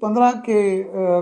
15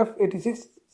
F-86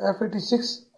F-86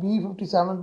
B-57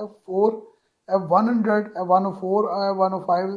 F-4 F-100 F-104 F-105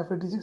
F-86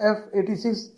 F-86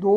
2